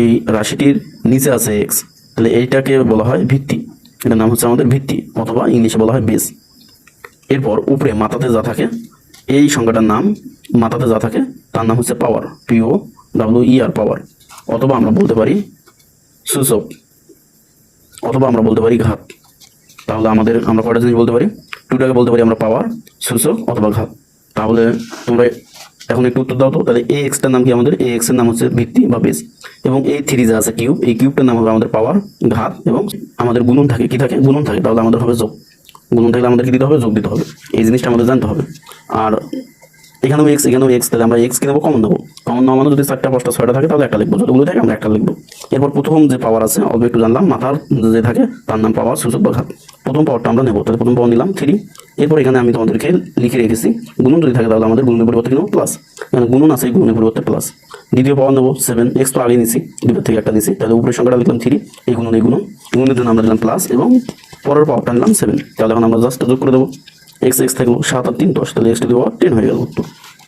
এই রাশিটির নিচে আছে এক্স, তাহলে এইটাকে বলা হয় ভিত্তি, এটার নাম হচ্ছে আমাদের ভিত্তি অথবা ইংলিশে বলা হয় বেস। এরপর উপরে মাথাতে যা থাকে, এই সংখ্যাটার নাম মাথাতে যা থাকে তার নাম হচ্ছে পাওয়ার, POWER পাওয়ার, অথবা আমরা বলতে পারি সূচক, অথবা আমরা বলতে পারি ঘাত। তাহলে আমরা কয়টা জিনিস বলতে পারি, টুটাকে বলতে পারি আমরা পাওয়ার, সূচক অথবা ঘাত। তাহলে তোমরা এখন একটু উত্তর দাও তো। তাহলে এই এক্সটার নাম কি আমাদের, এই এক্স এর নাম হচ্ছে ভিত্তি বা বেস, এবং এই থ্রি যে আছে কিউব, এই কিউবটার নাম হবে আমাদের পাওয়ার, ঘাত, এবং আমাদের গুণন থাকে, কি থাকে, গুণন থাকে, তাহলে আমাদের হবে যোগ। গুণন থাকলে আমাদের কি দিতে হবে, যোগ দিতে হবে। এই জিনিসটা আমাদের জানতে হবে। আর এখানেও এক্স, এখানেও এক্স, তাহলে আমরা এক্স কি নেবো, কমন নেবো। কমন নেওয়া মানে যদি 4টা 5টা 6টা থাকে তাহলে একটা লিখবো, যতগুলো থাকে আমরা একটা লিখবো। এরপর প্রথম যে পাওয়ার আছে অল্প একটু জানলাম, মাথার যে থাকে তার নাম পাওয়ার, সূচক বা ঘাত। প্রথম পাওয়ারটা আমরা নেবো, তাহলে প্রথম পাওয়ার নিলাম 3। এরপর এখানে আমি তোমাদেরকে লিখে রেখেছি গুণন যদি থাকে তাহলে আমাদের গুণনের পরিবর্তে নেবো প্লাস, মানে গুণন আছে গুণনের পরিবর্তে প্লাস। দ্বিতীয় পাওয়ার নেবো 7, এক্স তো আগে নিছি, দুটোর থেকে একটা নিছি, তাহলে উপরের সংখ্যাটা লিখলাম 3, এই গুণন গুণনের জন্য আমরা দিলাম প্লাস, এবং পরের পাওয়ারটা নিলাম 7। তাহলে এখন আমরা জাস্ট যোগ করে দেবো, এক্স এক্স থাকলো 7 আর 3 10, তাহলে এক্স টু দি পাওয়ার 10 হয়ে গেল উত্তর।